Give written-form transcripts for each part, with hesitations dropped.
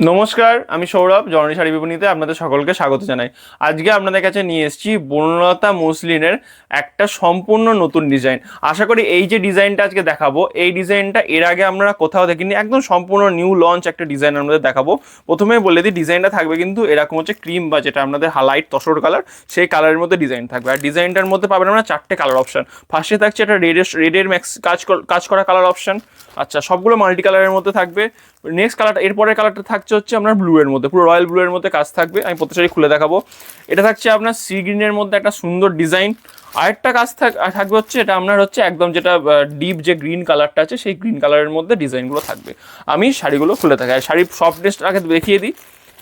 নমস্কার, আমি সৌরভ জননী শাড়ি বিপণীতে আপনাদের সকলকে স্বাগত জানাই। আজকে আপনাদের কাছে নিয়ে এসেছি বনলতা মসলিনের একটা সম্পূর্ণ নতুন ডিজাইন। আশা করি এই যে ডিজাইনটা আজকে দেখাবো, এই ডিজাইনটা এর আগে আমরা কোথাও দেখিনি, একদম সম্পূর্ণ নিউ লঞ্চ একটা ডিজাইন আপনাদের দেখাবো। প্রথমে বলে দিই, ডিজাইনটা থাকবে কিন্তু এরকম হচ্ছে ক্রিম বা যেটা আপনাদের হাইলাইট তসর কালার, সেই কালারের মধ্যে ডিজাইন থাকবে। আর ডিজাইনটার মধ্যে পাবেন আমরা 4টে কালার অপশন। ফার্স্টে থাকছে একটা রেডের ম্যাক্স কাজ করা কালার অপশন। আচ্ছা, সবগুলো মাল্টি কালারের মধ্যে থাকবে। নেক্সট কালারটা, এরপরের কালারটা থাকছে হচ্ছে আপনার ব্লু এর মধ্যে, পুরো রয়্যাল ব্লু এর মধ্যে কাজ থাকবে। আমি প্রত্যেক শাড়ি খুলে দেখাবো। এটা থাকছে আপনার সি গ্রিনের মধ্যে একটা সুন্দর ডিজাইন। আরেকটা কাজ থাকবে হচ্ছে এটা আপনার হচ্ছে একদম যেটা ডিপ যে গ্রিন কালারটা আছে, সেই গ্রিন কালারের মধ্যে ডিজাইনগুলো থাকবে। আমি শাড়িগুলো খুলে দেখাই। শাড়ির সফটনেস আগে দেখিয়ে দিই।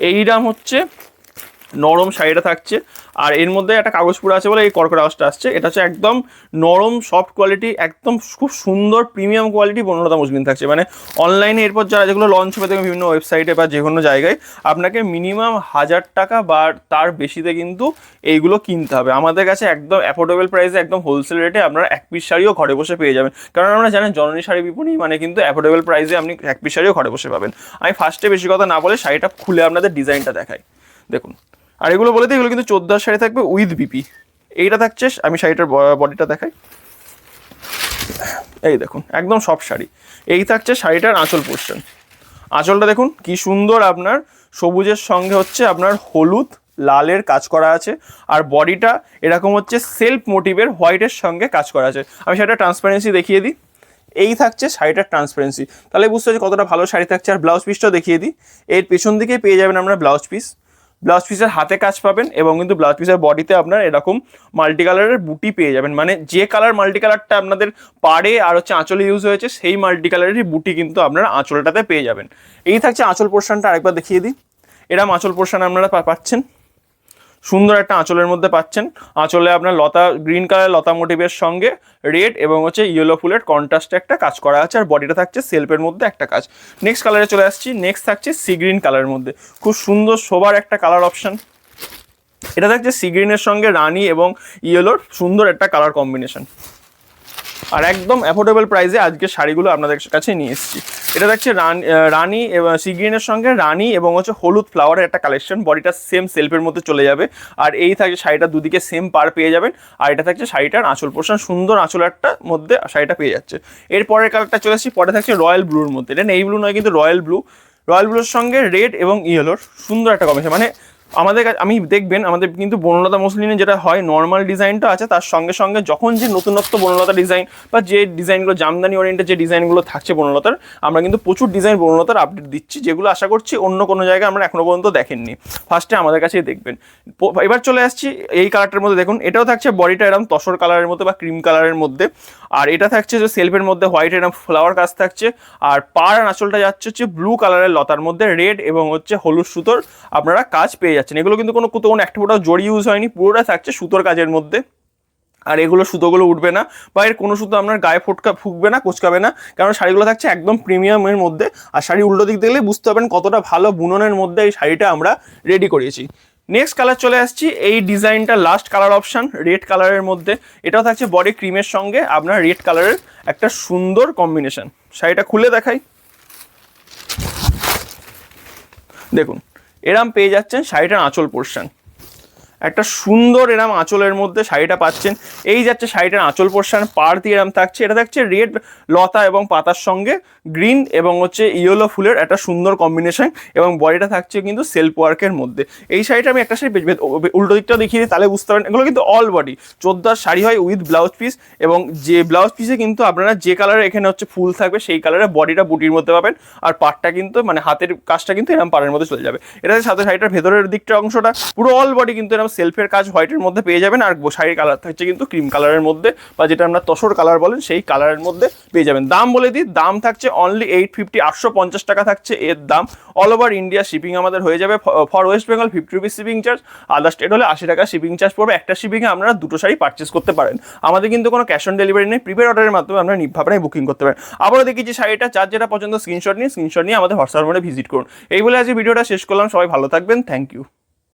এইরাম হচ্ছে নরম শাড়িটা থাকছে, আর এর মধ্যে একটা কাগজ পুরো আছে বলে এই কড়কড় আওয়াজটা আসছে। এটা হচ্ছে একদম নরম সফট কোয়ালিটি, একদম খুব সুন্দর প্রিমিয়াম কোয়ালিটি বনলতা মসলিন থাকছে। মানে অনলাইনে এরপর যারা যেগুলো লঞ্চ হবে দেখবেন বিভিন্ন ওয়েবসাইটে বা যে কোনো জায়গায়, আপনাকে মিনিমাম 1000 টাকা বা তার বেশিতে কিন্তু এইগুলো কিনতে হবে। আমাদের কাছে একদম অ্যাফোর্ডেবল প্রাইসে, একদম হোলসেল রেটে আপনারা এক পিস শাড়িও ঘরে বসে পেয়ে যাবেন। কারণ আমরা জানেন জননী শাড়ি বিপণী মানে কিন্তু অ্যাফোর্ডেবল প্রাইসে আপনি এক পিস শাড়িও ঘরে বসে পাবেন। আমি ফার্স্টে বেশি কথা না বলে শাড়িটা খুলে আপনাদের ডিজাইনটা দেখাই। দেখুন, আর এগুলো বলে দিই, এগুলো কিন্তু 14 শাড়ি থাকবে উইথ বিপি। এইটা থাকছে, আমি শাড়িটার বডিটা দেখাই। এই দেখুন, একদম সব শাড়ি। এই থাকছে শাড়িটার আঁচল পোর্শন। আঁচলটা দেখুন কি সুন্দর, আপনার সবুজের সঙ্গে হচ্ছে আপনার হলুদ লালের কাজ করা আছে। আর বডিটা এরকম হচ্ছে সেলফ মোটিভের হোয়াইটের সঙ্গে কাজ করা আছে। আমি শাড়িটা ট্রান্সপারেন্সি দেখিয়ে দিই। এই থাকছে শাড়িটার ট্রান্সপারেন্সি, তাহলে বুঝতে পারছি কতটা ভালো শাড়ি থাকছে। আর ব্লাউজ পিসটাও দেখিয়ে দিই। এর পেছন দিকে পেয়ে যাবেন আমরা ব্লাউজ পিস। ব্লাউজ পিসের হাতে কাজ পাবেন এবং কিন্তু ব্লাউজ পিসের বডিতে আপনার এরকম মাল্টি কালারের বুটি পেয়ে যাবেন। মানে যে কালার মাল্টি কালারটা আপনাদের পাড়ে আর হচ্ছে আঁচলে ইউজ হয়েছে, সেই মাল্টি কালারেরই বুটি কিন্তু আপনারা আঁচলটাতে পেয়ে যাবেন। এই থাকছে আঁচল পোর্শনটা, আরেকবার দেখিয়ে দিই। এরকম আঁচল পোর্শন আপনারা পাচ্ছেন, সুন্দর একটা আঁচলের মধ্যে পাচ্ছেন। আঁচলে আপনার লতা গ্রিন কালার লতা মোটিভের সঙ্গে রেড এবং হচ্ছে ইয়েলো ফুলের কন্ট্রাস্টে একটা কাজ করা আছে। আর বডিটা থাকছে সেলফের মধ্যে একটা কাজ। নেক্সট কালারে চলে আসছি। নেক্সট থাকছে সি গ্রিন কালারের মধ্যে, খুব সুন্দর সোবার একটা কালার অপশন। এটা থাকছে সি গ্রিনের সঙ্গে রানি এবং ইয়েলোর সুন্দর একটা কালার কম্বিনেশন। আর একদম অ্যাফোর্ডেবল প্রাইসে আজকে শাড়িগুলো আপনাদের কাছে নিয়ে এসেছি। এটা দেখছে রানি এবং সি গ্রিনের সঙ্গে রানি এবং হচ্ছে হলুদ ফ্লাওয়ারের একটা কালেকশন। বডিটা সেম সেলফের মধ্যে চলে যাবে। আর এই থাকছে শাড়িটা দুদিকে সেম পার পেয়ে যাবেন। আর এটা থাকছে শাড়িটার আঁচল পোর্শন, সুন্দর আঁচল একটা মধ্যে শাড়িটা পেয়ে যাচ্ছে। এরপরের কালারটা চলে আসছি, পরে থাকছে রয়্যাল ব্লুর মধ্যে। এটা নেই ব্লু নয়, কিন্তু রয়্যাল ব্লু। রয়্যাল ব্লুর সঙ্গে রেড এবং ইয়েলোর সুন্দর একটা কম্বিনেশন। মানে আমাদের কাছে আমি দেখবেন, আমাদের কিন্তু বনলতা মসলিনে যেটা হয়, নর্মাল ডিজাইনটা আছে, তার সঙ্গে সঙ্গে যখন যে নতুনত্ব বনলতা ডিজাইন বা যে ডিজাইনগুলো জামদানি ওরিয়েন্টেড যে ডিজাইনগুলো থাকছে বনলতার, আমরা কিন্তু প্রচুর ডিজাইন বনলতার আপডেট দিচ্ছি, যেগুলো আশা করছি অন্য কোনো জায়গায় আমরা এখনো পর্যন্ত দেখেননি। ফার্স্টে আমাদের কাছেই দেখবেন। এবার চলে আসছি এই কালারটার মধ্যে। দেখুন, এটাও থাকছে বডিটা এরকম তসর কালারের মধ্যে বা ক্রিম কালারের মধ্যে। আর এটা থাকছে যে সেলফের মধ্যে হোয়াইট এরকম ফ্লাওয়ার কাজ থাকছে। আর পার আঁচলটা যাচ্ছে হচ্ছে ব্লু কালারের লতার মধ্যে রেড এবং হচ্ছে হলুদ সুতোর আপনারা কাজ পেয়ে যাচ্ছেন। এগুলো কিন্তু কোনো একটা ফোটাও জড়ি ইউজ হয়নি, পুরোটা থাকছে সুতোর কাজের মধ্যে। আর এগুলো সুতোগুলো উঠবে না বা এর কোনো সুতো আপনার গায়ে ফুকবে না, কোচকাবে না, কারণ শাড়িগুলো থাকছে একদম প্রিমিয়ামের মধ্যে। আর শাড়ি উল্টো দিক দেখলে বুঝতে পারবেন কতটা ভালো বুননের মধ্যে এই শাড়িটা আমরা রেডি করিয়েছি। নেক্সট কালার চলে আসছি। এই ডিজাইনটা লাস্ট কালার অপশন রেড কালারের মধ্যে। এটাও থাকছে বডি ক্রিমের সঙ্গে আপনার রেড কালারের একটা সুন্দর কম্বিনেশন। শাড়িটা খুলে দেখাই। দেখুন, এরম পেয়ে যাচ্ছেন শাড়িটার আঁচল পোর্শন, একটা সুন্দর এরম আঁচলের মধ্যে শাড়িটা পাচ্ছেন। এই যাচ্ছে শাড়িটার আঁচল পোর্শন, পার দিয়ে এরম থাকছে। এটা থাকছে রেড লতা এবং পাতার সঙ্গে গ্রিন এবং হচ্ছে ইয়েলো ফুলের একটা সুন্দর কম্বিনেশন এবং বডিটা থাকছে কিন্তু সেলফ ওয়ার্কের মধ্যে। এই শাড়িটা আমি একটা শাড়ি উল্টো দিকটা দেখিয়ে দিই, তাহলে বুঝতে পারেন। এগুলো কিন্তু অল বডি 14 শাড়ি হয় উইথ ব্লাউজ পিস, এবং যে ব্লাউজ পিসে কিন্তু আপনারা যে কালারে এখানে হচ্ছে ফুল থাকবে সেই কালারে বডিটা বুটির মধ্যে পাবেন। আর পাটটা কিন্তু মানে হাতের কাজটা কিন্তু এরকম পাড়ের মধ্যে চলে যাবে। এটা সাথে শাড়িটার ভেতরের দিকটা অংশটা পুরো অল বডি কিন্তু এরকম সেলফের কাজ হোয়াইটের মধ্যে পেয়ে যাবেন। আর শাড়ির কালার থাকছে কিন্তু ক্রিম কালারের মধ্যে বা যেটা আমরা তসর কালার বলেন সেই কালারের মধ্যে পেয়ে যাবেন। দাম বলে দিই, দাম থাকছে অনলি 850, 850 টাকা থাকছে এর দাম। অল ওভার ইন্ডিয়া শিপিং আমাদের হয়ে যাবে। For West Bengal 50 rupees shipping charge, other state হলে 80 টাকা শিপিং চার্জ পড়বে। একটা শিপিংয়ে আপনারা দুটো শাড়ি পারচেস করতে পারেন। আমাদের কিন্তু কোনো ক্যাশ অন ডেলিভারি নেই, প্রিপেড অর্ডারের মাধ্যমে আপনারা নির্ভাবনায় বুকিং করতে পারেন। আবারও দেখি যে শাড়িটা যার যেটা পছন্দ স্ক্রিনশট নিয়ে আমাদের হোয়াটসঅ্যাপ ভিজিট করুন। এই বলে আজকে ভিডিওটা শেষ করলাম। সবাই ভালো থাকবেন, থ্যাংক ইউ।